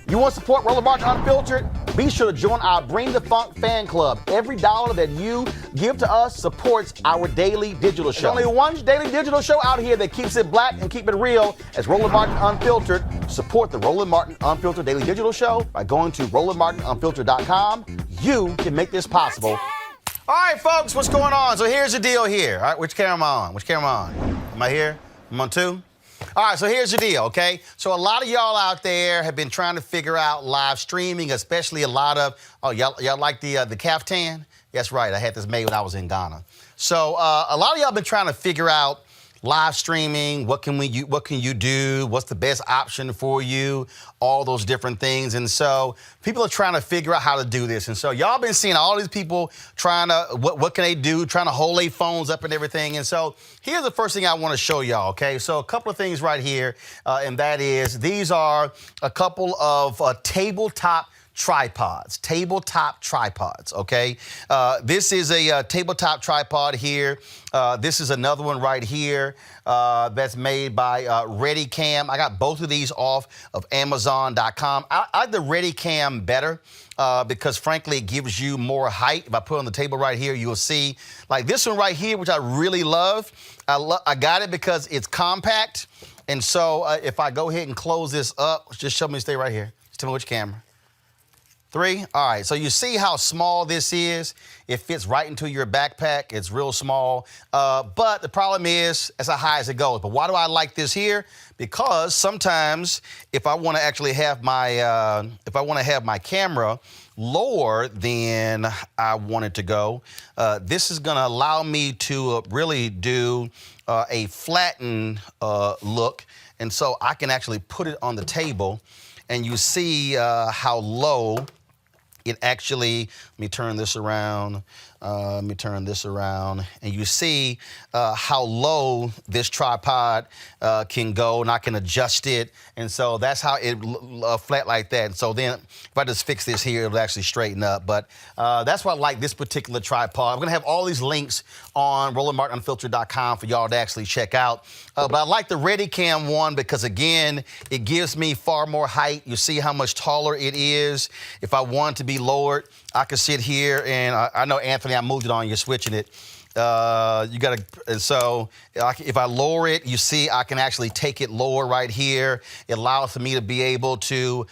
You want to support Roland Martin Unfiltered? Be sure to join our Bring the Funk fan club. Every dollar that you give to us supports our daily digital show. There's only one daily digital show out here that keeps it black and keep it real as Roland Martin Unfiltered. Support the Roland Martin Unfiltered daily digital show by going to RolandMartinUnfiltered.com. You can make this possible. All right, folks, what's going on? So here's the deal here. All right, which camera am I on? Which camera am I on? Am I here? I'm on 2? All right, so here's the deal, okay? So a lot of y'all out there have been trying to figure out live streaming, especially a lot of, y'all like the caftan? That's right, I had this made when I was in Ghana. So a lot of y'all been trying to figure out live streaming, what can you do, what's the best option for you, all those different things. And so people are trying to figure out how to do this. And so y'all been seeing all these people trying to, what can they do, trying to hold their phones up and everything. And so here's the first thing I want to show y'all, okay? So a couple of things right here, and that is these are a couple of tabletop tripods, okay? This is a tabletop tripod here. This is another one right here that's made by ReadyCam. I got both of these off of Amazon.com. I like the ReadyCam better because, frankly, it gives you more height. If I put it on the table right here, you'll see, like this one right here, which I really love. I got it because it's compact. And so if I go ahead and close this up, just show me, stay right here. Just tell me which camera. 3? All right, so you see how small this is? It fits right into your backpack. It's real small, but the problem is it's as high as it goes. But why do I like this here? Because sometimes if I want to actually have my, my camera lower than I want it to go, this is going to allow me to really do a flattened look, and so I can actually put it on the table, and you see how low it actually, let me turn this around, and you see how low this tripod can go, and I can adjust it, and so that's how it flat like that. And so then if I just fix this here, it'll actually straighten up. But that's why I like this particular tripod. I'm gonna have all these links on RolandMartinUnfiltered.com for y'all to actually check out. But I like the ReadyCam one because, again, it gives me far more height. You see how much taller it is. If I want to be lowered, I can sit here, and I know, Anthony, I moved it on, you're switching it. And so if I lower it, you see I can actually take it lower right here. It allows for me to be able to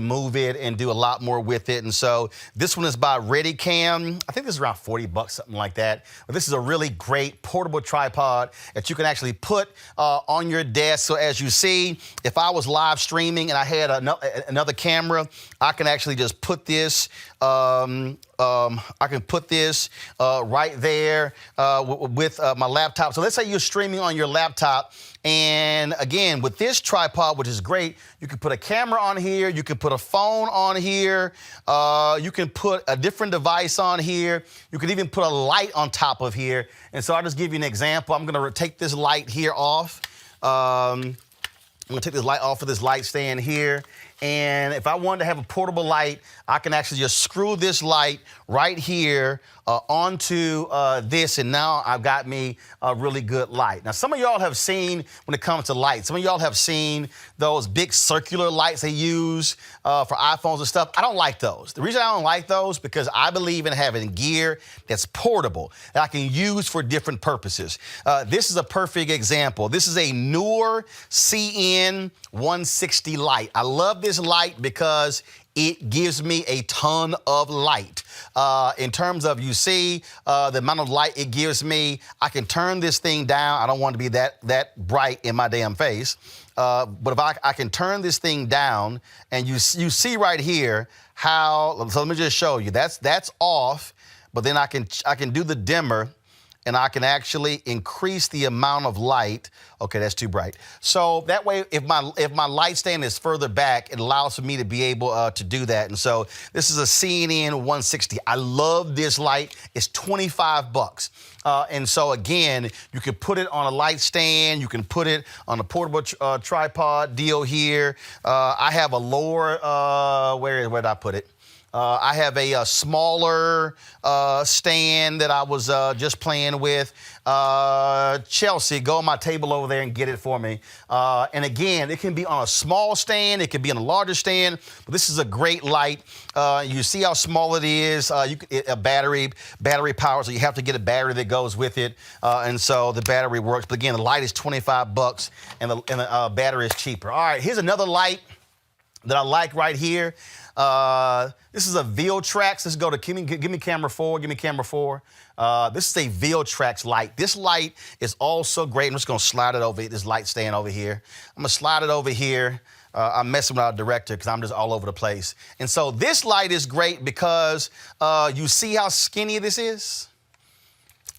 move it and do a lot more with it. And so this one is by ReadyCam. I think this is around 40 bucks, something like that. But this is a really great portable tripod that you can actually put on your desk. So as you see, if I was live streaming and I had another camera, I can actually just put this I can put this right there with my laptop. So let's say you're streaming on your laptop, and again, with this tripod, which is great, you can put a camera on here, you can put a phone on here, you can put a different device on here, you can even put a light on top of here. And so I'll just give you an example. I'm gonna take this light here off. I'm gonna take this light off of this light stand here. And if I wanted to have a portable light, I can actually just screw this light right here onto this, and now I've got me a really good light. Now, some of y'all have seen, when it comes to lights, some of y'all have seen those big circular lights they use for iPhones and stuff. I don't like those. The reason I don't like those, because I believe in having gear that's portable, that I can use for different purposes. This is a perfect example. This is a newer CN 160 light. I love this light because it gives me a ton of light. In terms of, you see the amount of light it gives me, I can turn this thing down. I don't want to be that bright in my damn face. But if I can turn this thing down, and you see right here how, so let me just show you. That's off, but then I can do the dimmer, and I can actually increase the amount of light. Okay, that's too bright. So that way, if my light stand is further back, it allows for me to be able to do that. And so this is a CNN 160. I love this light. It's 25 bucks. And so again, you can put it on a light stand. You can put it on a portable tripod deal here. I have a lower, where did I put it? I have a smaller stand that I was just playing with. Chelsea, go on my table over there and get it for me. And again, it can be on a small stand. It can be on a larger stand. But this is a great light. You see how small it is. A battery power, so you have to get a battery that goes with it. And so the battery works. But again, the light is $25 and the battery is cheaper. All right, here's another light that I like right here. This is a Viltrax. Let's go to, give me camera 4, give me camera 4. This is a Viltrax light. This light is also great. I'm just gonna slide it over, this light stand over here. I'm gonna slide it over here. I'm messing with our director because I'm just all over the place. And so this light is great because you see how skinny this is?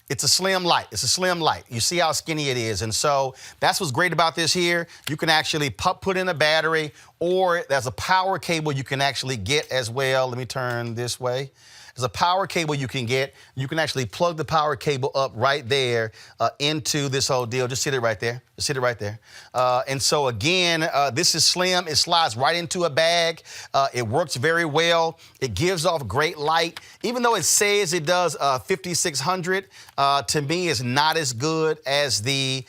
It's a slim light. It's a slim light. You see how skinny it is. And so that's what's great about this here. You can actually put in a battery, or there's a power cable you can actually get as well. Let me turn this way. There's a power cable you can get. You can actually plug the power cable up right there into this whole deal. Just sit it right there. Just sit it right there. And so again, this is slim. It slides right into a bag. It works very well. It gives off great light. Even though it says it does 5600, to me it's not as good as the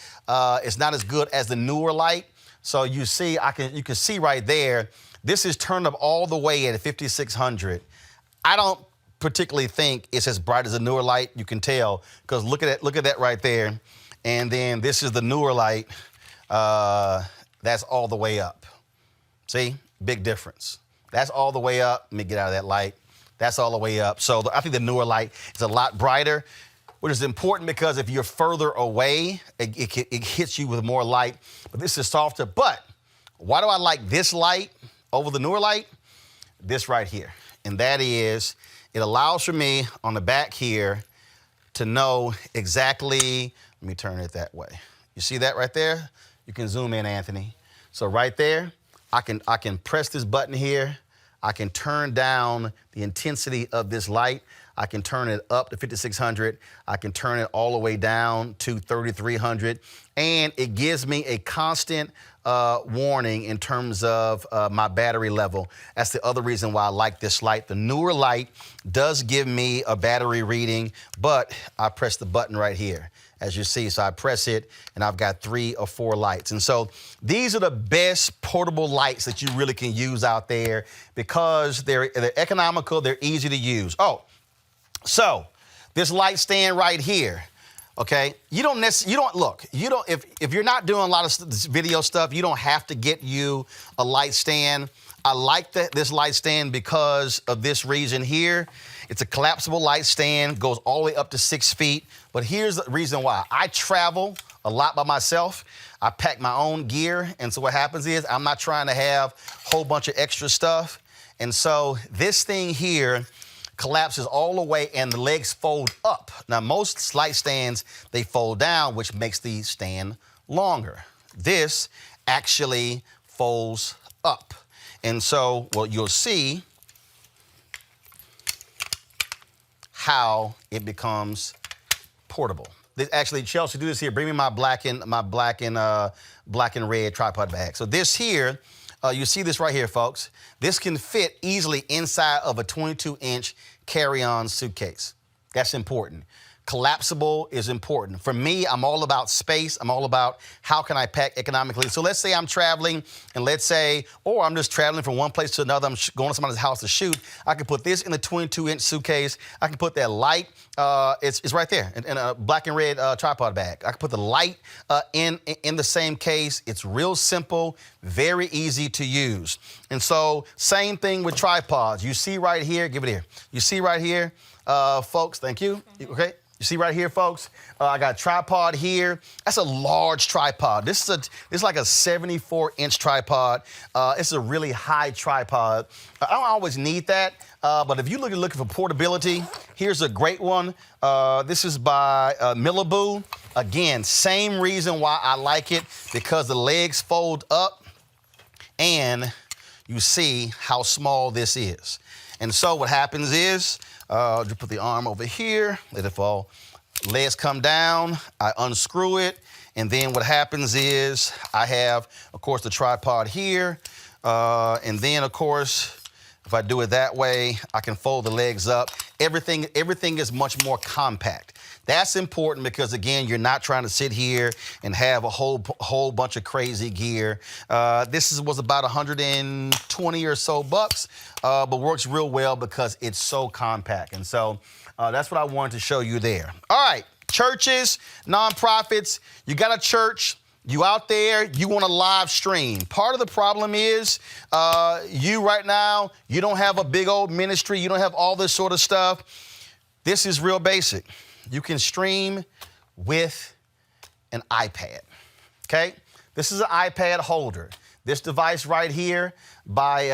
newer light. So you see, you can see right there, this is turned up all the way at 5600. I don't particularly think it's as bright as a newer light. You can tell because look at that right there. And then this is the newer light. That's all the way up. See, big difference. That's all the way up. Let me get out of that light. That's all the way up. So I think the newer light is a lot brighter, which is important because if you're further away, it hits you with more light. But this is softer. But why do I like this light over the newer light? This right here. And that is, it allows for me on the back here to know exactly, let me turn it that way. You see that right there? You can zoom in, Anthony. So right there, I can press this button here. I can turn down the intensity of this light. I can turn it up to 5600. I can turn it all the way down to 3300. And it gives me a constant warning in terms of my battery level. That's the other reason why I like this light. The newer light does give me a battery reading, but I press the button right here, as you see. So I press it and I've got 3 or 4 lights. And so these are the best portable lights that you really can use out there because they're economical, they're easy to use. Oh, so this light stand right here, okay? If you're not doing a lot of video stuff, you don't have to get you a light stand. I like this light stand because of this reason here. It's a collapsible light stand, goes all the way up to 6 feet. But here's the reason why. I travel a lot by myself. I pack my own gear. And so what happens is I'm not trying to have a whole bunch of extra stuff. And so this thing here collapses all the way and the legs fold up. Now, most light stands, they fold down, which makes the stand longer. This actually folds up. And so, well, you'll see how it becomes portable. Actually, Chelsea, do this here. Bring me my black and red tripod bag. So this here, you see this right here, folks. This can fit easily inside of a 22-inch carry-on suitcase. That's important. Collapsible is important. For me, I'm all about space. I'm all about how can I pack economically. So let's say I'm traveling, and or I'm just traveling from one place to another. I'm going to somebody's house to shoot. I can put this in the 22-inch suitcase. I can put that light. It's right there in a black and red tripod bag. I can put the light in the same case. It's real simple, very easy to use. And so same thing with tripods. You see right here, give it here. You see right here, folks, thank you. Okay. You see right here, folks, I got a tripod here. That's a large tripod. This is like a 74-inch tripod. It's a really high tripod. I don't always need that, but if you're looking for portability, here's a great one. This is by Mevo. Again, same reason why I like it, because the legs fold up and you see how small this is. And so what happens is, just put the arm over here, let it fall. Legs come down, I unscrew it, and then what happens is I have, of course, the tripod here, and then, of course, If I do it that way, I can fold the legs up. Everything is much more compact. That's important because, again, you're not trying to sit here and have a whole bunch of crazy gear. Was about 120 or so bucks, but works real well because it's so compact. And so that's what I wanted to show you there. All right, churches, nonprofits, you got a church. You out there, you want to live stream. Part of the problem is you right now, you don't have a big old ministry. You don't have all this sort of stuff. This is real basic. You can stream with an iPad, okay? This is an iPad holder. This device right here by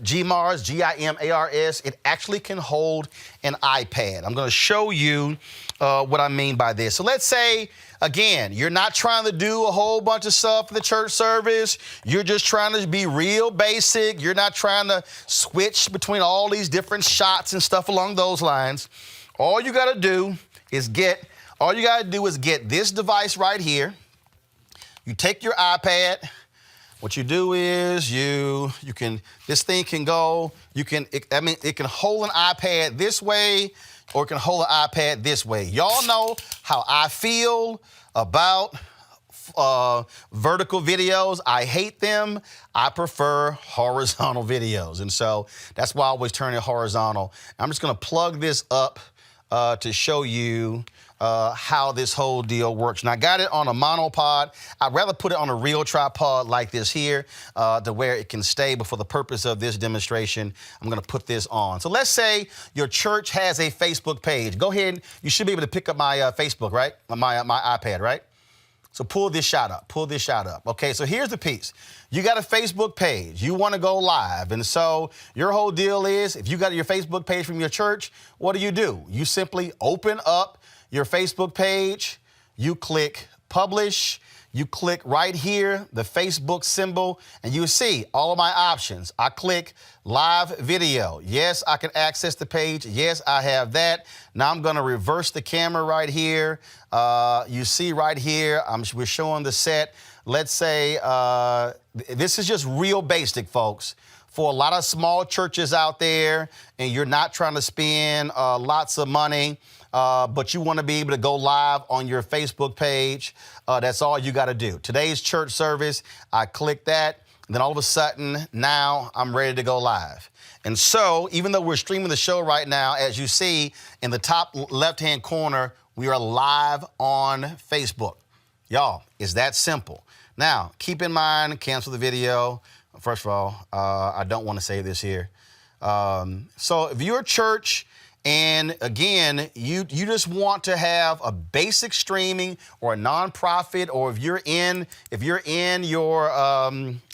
GMARS, G-I-M-A-R-S, it actually can hold an iPad. I'm going to show you what I mean by this. So let's say, again, you're not trying to do a whole bunch of stuff for the church service. You're just trying to be real basic. You're not trying to switch between all these different shots and stuff along those lines. All you got to do is get this device right here. You take your iPad. What you do is this thing can go, it can hold an iPad this way or it can hold an iPad this way. Y'all know how I feel about vertical videos. I hate them. I prefer horizontal videos. And so that's why I always turn it horizontal. I'm just going to plug this up to show you how this whole deal works. And I got it on a monopod. I'd rather put it on a real tripod like this here to where it can stay. But for the purpose of this demonstration, I'm going to put this on. So let's say your church has a Facebook page. Go ahead. You should be able to pick up my Facebook, right? My iPad, right? So pull this shot up. Pull this shot up. Okay, so here's the piece. You got a Facebook page. You want to go live. And so your whole deal is, if you got your Facebook page from your church, what do? You simply open up your Facebook page, you click publish, you click right here, the Facebook symbol, and you see all of my options. I click live video. Yes, I can access the page. Yes, I have that. Now I'm gonna reverse the camera right here. You see right here, we're showing the set. Let's say, this is just real basic, folks. For a lot of small churches out there, and you're not trying to spend lots of money, but you want to be able to go live on your Facebook page, that's all you got to do. Today's church service, I click that, and then all of a sudden, now I'm ready to go live. And so, even though we're streaming the show right now, as you see in the top left-hand corner, we are live on Facebook. Y'all, it's that simple. Now, keep in mind, cancel the video. First of all, I don't want to say this here. So if you're a church, and again, you just want to have a basic streaming or a nonprofit, or if you're in your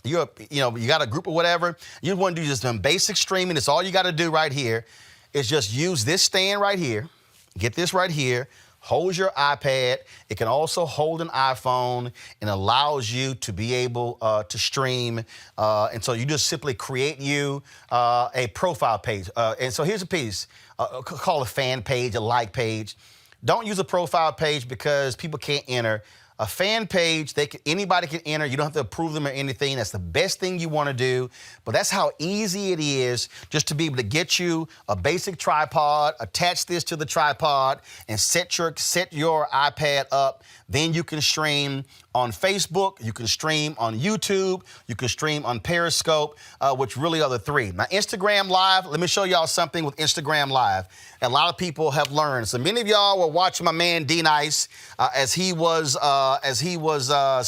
you got a group or whatever, you want to do just some basic streaming. It's all you got to do right here is just use this stand right here. Get this right here. Holds your iPad. It can also hold an iPhone and allows you to be able to stream. And so you just simply create you a profile page. And so here's a piece. Call a fan page, a like page. Don't use a profile page because people can't enter. A fan page, anybody can enter. You don't have to approve them or anything. That's the best thing you want to do. But that's how easy it is just to be able to get you a basic tripod, attach this to the tripod, and set your iPad up. Then you can stream on Facebook, you can stream on YouTube, you can stream on Periscope, which really are the three. Now, Instagram Live, let me show y'all something with Instagram Live. A lot of people have learned. So many of y'all were watching my man D-Nice as he was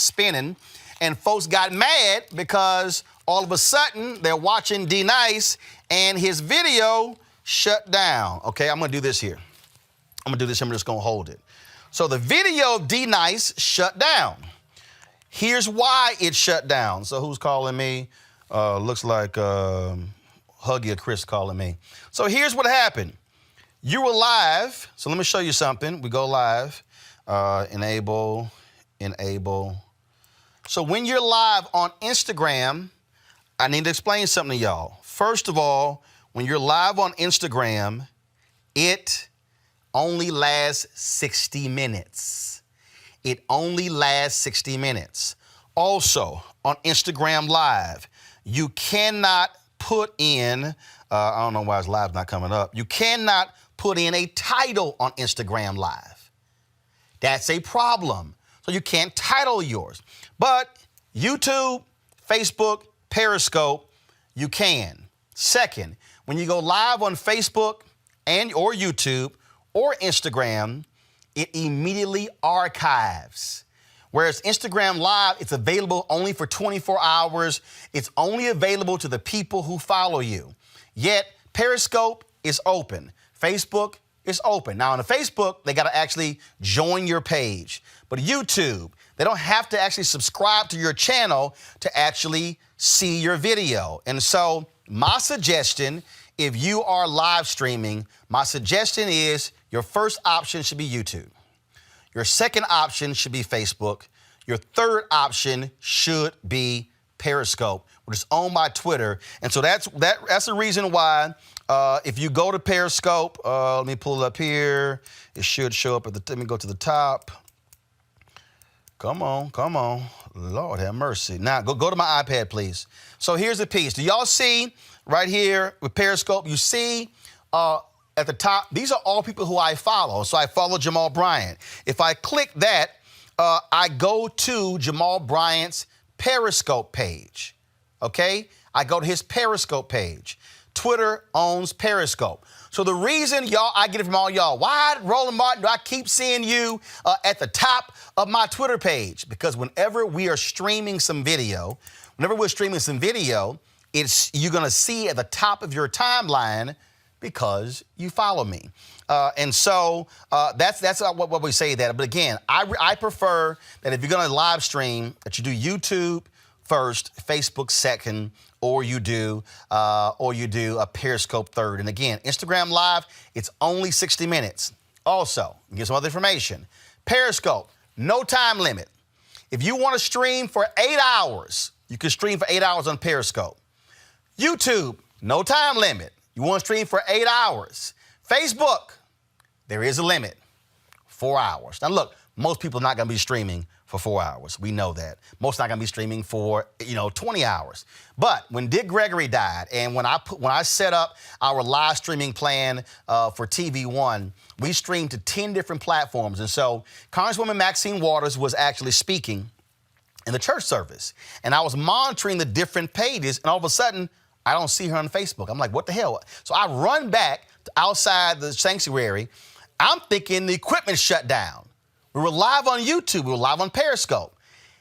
spinning, and folks got mad because all of a sudden they're watching D-Nice and his video shut down. Okay, I'm gonna do this here. I'm just gonna hold it. So the video of D-Nice shut down. Here's why it shut down. So who's calling me? Looks like Huggy or Chris calling me. So here's what happened. You were live. So let me show you something. We go live. Enable. So when you're live on Instagram, I need to explain something to y'all. First of all, when you're live on Instagram, it only lasts 60 minutes. It only lasts 60 minutes. Also, on Instagram Live, you cannot put in, I don't know why his live's not coming up. You cannot put in a title on Instagram Live. That's a problem. So you can't title yours. But YouTube, Facebook, Periscope, you can. Second, when you go live on Facebook or YouTube or Instagram, it immediately archives. Whereas Instagram Live, it's available only for 24 hours. It's only available to the people who follow you. Yet Periscope is open. Facebook is open. Now on the Facebook, they got to actually join your page. But YouTube, they don't have to actually subscribe to your channel to actually see your video. And so my suggestion, if you are live streaming, my suggestion is your first option should be YouTube. Your second option should be Facebook. Your third option should be Periscope, which is owned by Twitter. And so that's the reason why if you go to Periscope, let me pull it up here. It should show up let me go to the top. Come on. Lord have mercy. Now, go to my iPad, please. So here's the piece. Do y'all see right here with Periscope, you see at the top, these are all people who I follow. So I follow Jamal Bryant. If I click that, I go to Jamal Bryant's Periscope page, okay? I go to his Periscope page. Twitter owns Periscope. So the reason I get it from all y'all, why, Roland Martin, do I keep seeing you at the top of my Twitter page? Because whenever we are streaming some video, you're going to see at the top of your timeline because you follow me. And so that's what we say that. But again, I prefer that if you're going to live stream, that you do YouTube first, Facebook second, or you do a Periscope third. And again, Instagram Live, it's only 60 minutes. Also, get some other information. Periscope, no time limit. If you want to stream for 8 hours, you can stream for 8 hours on Periscope. YouTube, no time limit. You want to stream for 8 hours. Facebook, there is a limit, 4 hours. Now look, most people are not going to be streaming for 4 hours. We know that. Most not going to be streaming for, 20 hours. But when Dick Gregory died and when I set up our live streaming plan for TV1, we streamed to 10 different platforms. And so Congresswoman Maxine Waters was actually speaking in the church service. And I was monitoring the different pages, and all of a sudden, I don't see her on Facebook. I'm like, what the hell? So I run back to outside the sanctuary. I'm thinking the equipment shut down. We were live on YouTube. We were live on Periscope.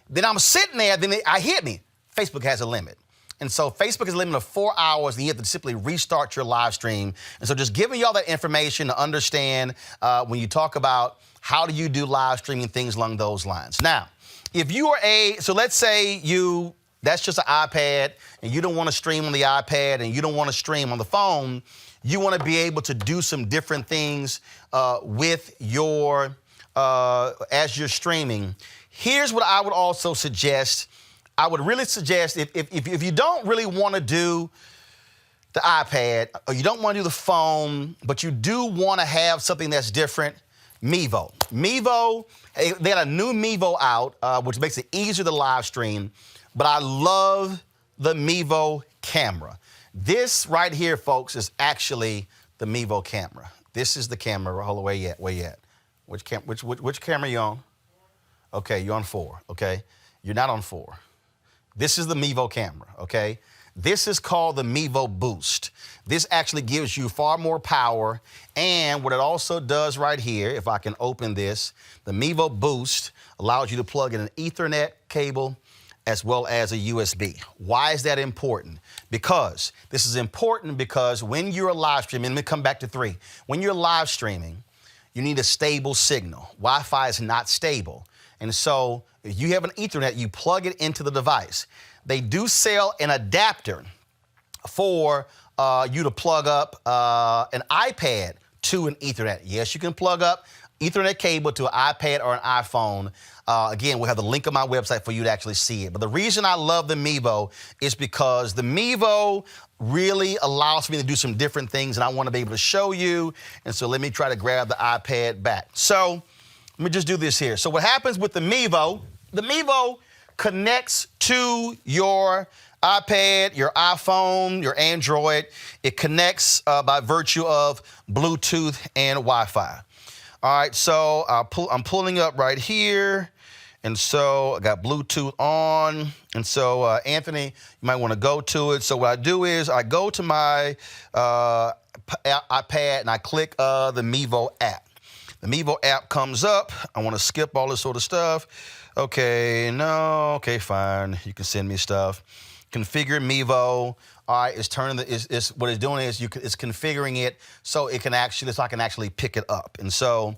Then I'm sitting there. Then I hit me. Facebook has a limit. And so Facebook has a limit of 4 hours, and you have to simply restart your live stream. And so just giving y'all that information to understand when you talk about how do you do live streaming, things along those lines. Now, if you are so let's say that's just an iPad, and you don't want to stream on the iPad, and you don't want to stream on the phone. You want to be able to do some different things with your, as you're streaming. Here's what I would also suggest. I would really suggest if you don't really want to do the iPad, or you don't want to do the phone, but you do want to have something that's different, Mevo. Mevo, they had a new Mevo out, which makes it easier to live stream. But I love the Mevo camera. This right here, folks, is actually the Mevo camera. This is the camera. Hold on, where you at? Which camera are you on? Okay, you're on 4, okay? You're not on 4. This is the Mevo camera, okay? This is called the Mevo Boost. This actually gives you far more power. And what it also does right here, if I can open this, the Mevo Boost allows you to plug in an Ethernet cable as well as a USB. Why is that important? Because this is important because when you're live streaming, let me come back to 3. When you're live streaming, you need a stable signal. Wi-Fi is not stable. And so if you have an Ethernet, you plug it into the device. They do sell an adapter for you to plug up an iPad to an Ethernet. Yes, you can plug up Ethernet cable to an iPad or an iPhone. Again, we'll have the link on my website for you to actually see it. But the reason I love the Mevo is because the Mevo really allows me to do some different things, and I want to be able to show you. And so let me try to grab the iPad back. So let me just do this here. So what happens with the Mevo connects to your iPad, your iPhone, your Android. It connects by virtue of Bluetooth and Wi-Fi. All right, so I'm pulling up right here. And so I got Bluetooth on. And so, Anthony, you might want to go to it. So what I do is I go to my iPad and I click the Mevo app. The Mevo app comes up. I want to skip all this sort of stuff. Okay, no, okay, fine. You can send me stuff. Configure Mevo. All right, it's turning what it's doing is it's configuring it so it can actually, so I can actually pick it up. And so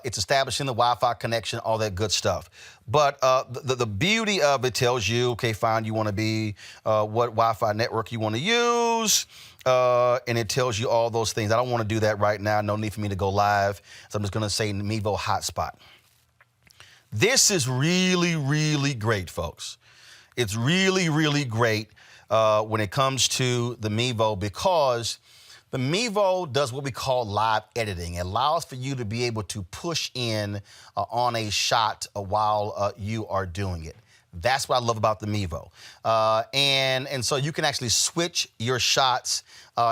it's establishing the Wi-Fi connection, all that good stuff. But the beauty of it tells you, okay, fine, you want to be what Wi-Fi network you want to use. And it tells you all those things. I don't want to do that right now. No need for me to go live. So I'm just going to say Mevo hotspot. This is really, really great, folks. It's really, really great when it comes to the Mevo, because the Mevo does what we call live editing. It allows for you to be able to push in on a shot while you are doing it. That's what I love about the Mevo. And so you can actually switch your shots.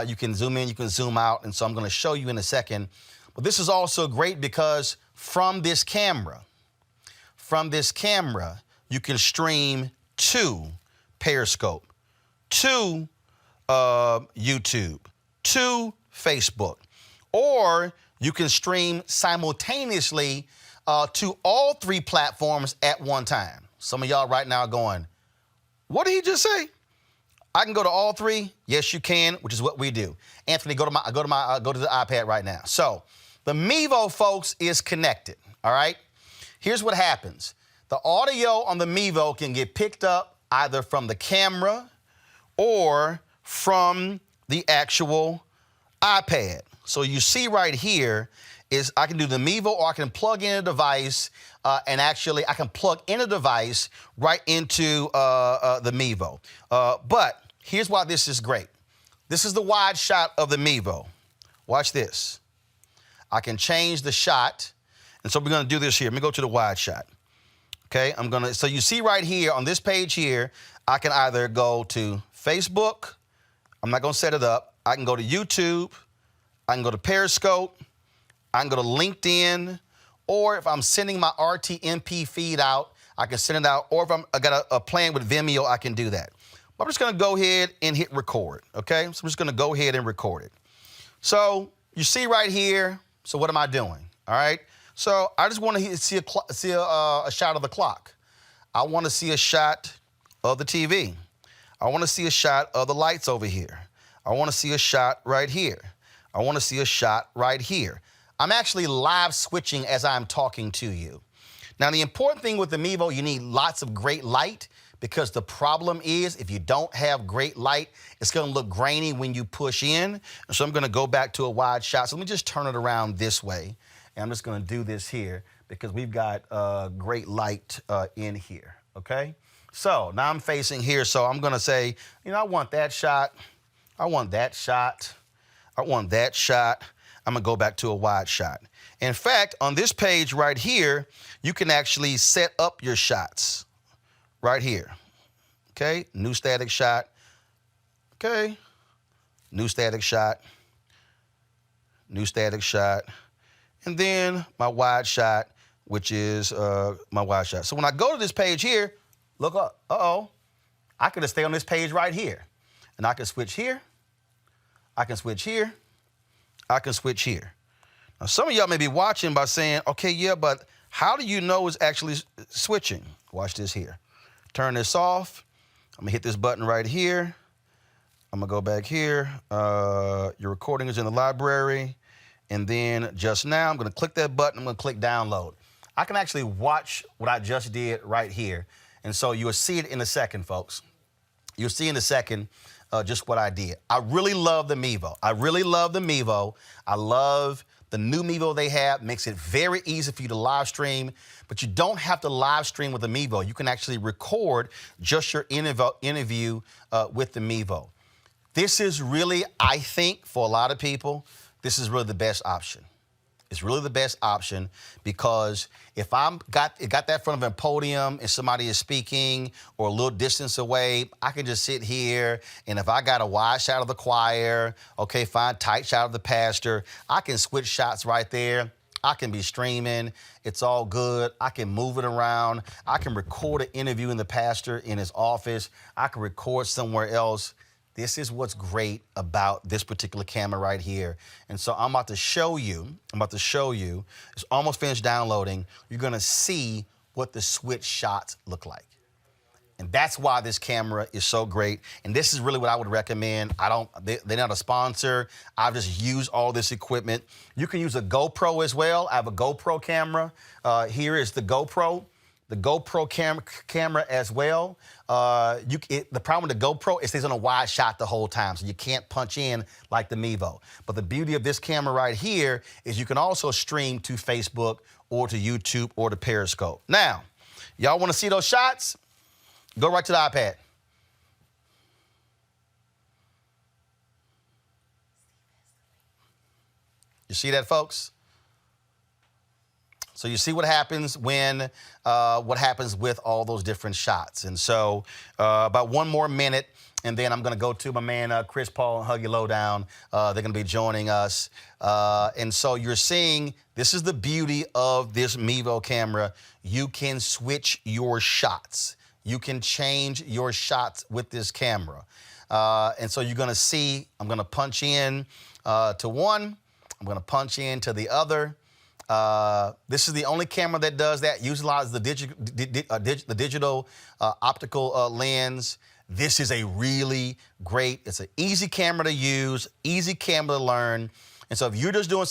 You can zoom in, you can zoom out. And so I'm going to show you in a second. But this is also great because from this camera, you can stream to Periscope, to YouTube, to Facebook, or you can stream simultaneously to all three platforms at one time. Some of y'all right now are going, what did he just say? I can go to all three? Yes, you can, which is what we do. Anthony, go to the iPad right now. So the Mevo, folks, is connected, all right? Here's what happens. The audio on the Mevo can get picked up either from the camera or from the actual iPad. So you see right here is I can do the Mevo, or I can plug in a device and actually I can plug in a device right into the Mevo. But here's why this is great. This is the wide shot of the Mevo. Watch this. I can change the shot. And so we're going to do this here. Let me go to the wide shot. Okay, so you see right here on this page here, I can either go to Facebook. I'm not going to set it up. I can go to YouTube. I can go to Periscope. I can go to LinkedIn. Or if I'm sending my RTMP feed out, I can send it out. Or if I got a plan with Vimeo, I can do that. But I'm just going to go ahead and hit record. Okay, so I'm just going to go ahead and record it. So you see right here. So what am I doing? All right. So I just want to see a shot of the clock. I want to see a shot of the TV. I want to see a shot of the lights over here. I want to see a shot right here. I want to see a shot right here. I'm actually live switching as I'm talking to you. Now, the important thing with the Mevo, you need lots of great light, because the problem is if you don't have great light, it's going to look grainy when you push in. So I'm going to go back to a wide shot. So let me just turn it around this way. And I'm just going to do this here because we've got great light in here, okay? So now I'm facing here, so I'm going to say, you know, I want that shot. I want that shot. I want that shot. I'm going to go back to a wide shot. In fact, on this page right here, you can actually set up your shots right here, okay? New static shot, okay? New static shot, new static shot. And then my wide shot, which is my wide shot. So when I go to this page here, look up, I could just stay on this page right here. And I can switch here, I can switch here, I can switch here. Now some of y'all may be watching by saying, okay, yeah, but how do you know it's actually switching? Watch this here. Turn this off. I'm gonna hit this button right here. I'm gonna go back here. Your recording is in the library. And then just now, I'm going to click that button. I'm going to click download. I can actually watch what I just did right here. And so you'll see it in a second, folks. You'll see in a second just what I did. I really love the Mevo. I really love the Mevo. I love the new Mevo they have. Makes it very easy for you to live stream. But you don't have to live stream with the Mevo. You can actually record just your interview with the Mevo. This is really, I think, for a lot of people, this is really the best option. It's really the best option because if I'm got that front of a podium and somebody is speaking or a little distance away, I can just sit here, and if I got a wide shot of the choir, okay, fine, tight shot of the pastor, I can switch shots right there. I can be streaming. It's all good. I can move it around. I can record an interview in the pastor in his office. I can record somewhere else. This is what's great about this particular camera right here. And so I'm about to show you. It's almost finished downloading. You're gonna see what the switch shots look like. And that's why this camera is so great. And this is really what I would recommend. They're not a sponsor. I've just used all this equipment. You can use a GoPro as well. I have a GoPro camera. Here is the GoPro. The GoPro camera as well. The problem with the GoPro, it stays on a wide shot the whole time, so you can't punch in like the Mevo. But the beauty of this camera right here is you can also stream to Facebook or to YouTube or to Periscope. Now, y'all want to see those shots? Go right to the iPad. You see that, folks? So you see what happens when, what happens with all those different shots. And so about one more minute, and then I'm going to go to my man Chris Paul and Huggy Lowdown. They're going to be joining us. And so you're seeing, this is the beauty of this Mevo camera. You can switch your shots. You can change your shots with this camera. And so you're going to see, I'm going to punch in to one. I'm going to punch in to the other. This is the only camera that does that. Utilizes the digital optical lens. This is a really great, it's an easy camera to use, easy camera to learn. And so if you're just doing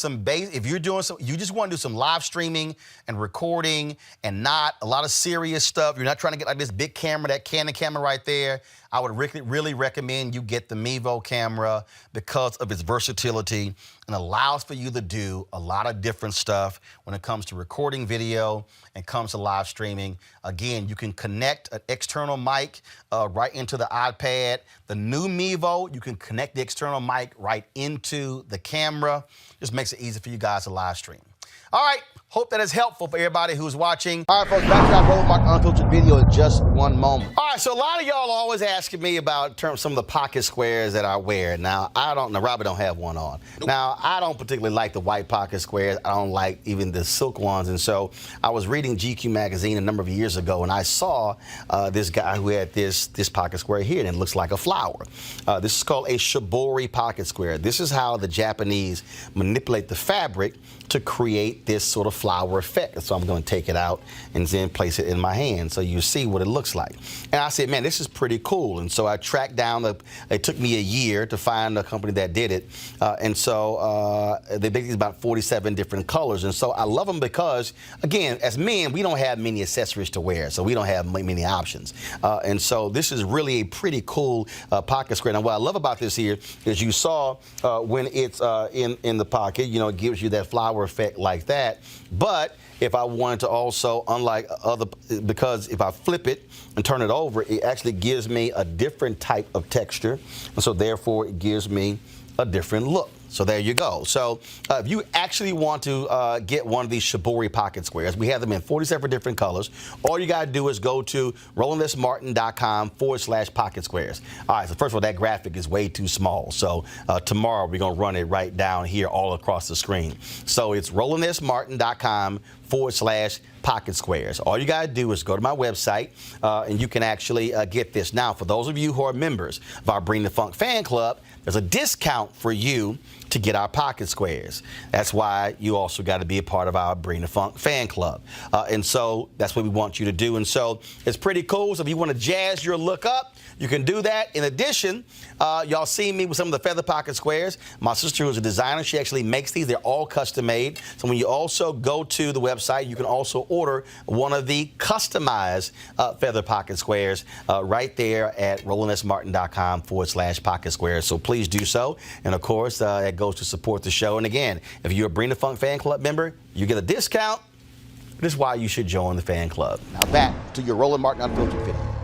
you just want to do some live streaming and recording and not a lot of serious stuff, you're not trying to get like this big camera, that Canon camera right there, I would really recommend you get the Mevo camera because of its versatility and allows for you to do a lot of different stuff when it comes to recording video and comes to live streaming. Again, you can connect an external mic right into the iPad. The new Mevo, you can connect the external mic right into the camera. Just makes it easy for you guys to live stream. All right, hope that is helpful for everybody who's watching. All right, folks, back to our Roland Martin Unfiltered video in just one moment. All right, so a lot of y'all are always asking me about some of the pocket squares that I wear. Now, Robbie don't have one on. Nope. Now, I don't particularly like the white pocket squares. I don't like even the silk ones. And so I was reading GQ magazine a number of years ago, and I saw this guy who had this pocket square here, and it looks like a flower. This is called a shibori pocket square. This is how the Japanese manipulate the fabric to create this sort of flower effect. So I'm going to take it out and then place it in my hand so you see what it looks like. And I said, man, this is pretty cool. And so I tracked down, it took me a year to find a company that did it. And so they make these about 47 different colors. And so I love them because, again, as men, we don't have many accessories to wear, so we don't have many options. And so this is really a pretty cool pocket square. Now, what I love about this here is you saw when it's in the pocket, you know, it gives you that flower effect like that. But if I wanted to also, unlike other, because if I flip it and turn it over, it actually gives me a different type of texture. And so therefore it gives me a different look. So there you go. So if you actually want to get one of these shibori pocket squares, we have them in 47 different colors. All you got to do is go to rolandmartin.com/pocket squares. All right, so first of all, that graphic is way too small. So tomorrow we're going to run it right down here all across the screen. So it's rolandmartin.com/pocket squares. All you got to do is go to my website and you can actually get this. Now, for those of you who are members of our Bring the Funk fan club, there's a discount for you to get our pocket squares. That's why you also got to be a part of our Bring the Funk fan club. And so that's what we want you to do. And so it's pretty cool. So if you want to jazz your look up, you can do that. In addition, y'all see me with some of the feather pocket squares. My sister, who's a designer, she actually makes these. They're all custom made. So when you also go to the website, you can also order one of the customized feather pocket squares right there at rolandmartin.com/pocket squares. So please do so. And of course, that goes to support the show. And again, if you're a Bring the Funk fan club member, you get a discount. This is why you should join the fan club. Now back to your Roland Martin Unfiltered video.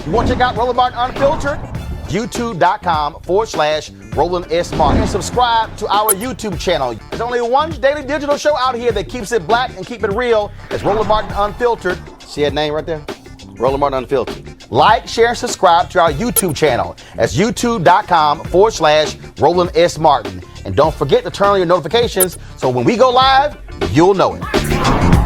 You want to check out Roland Martin Unfiltered? youtube.com/Roland S. Martin. And subscribe to our YouTube channel. There's only one daily digital show out here that keeps it black and keep it real. It's Roland Martin Unfiltered. See that name right there? Roland Martin Unfiltered. Like, share, and subscribe to our YouTube channel. That's youtube.com/Roland S. Martin. And don't forget to turn on your notifications so when we go live, you'll know it.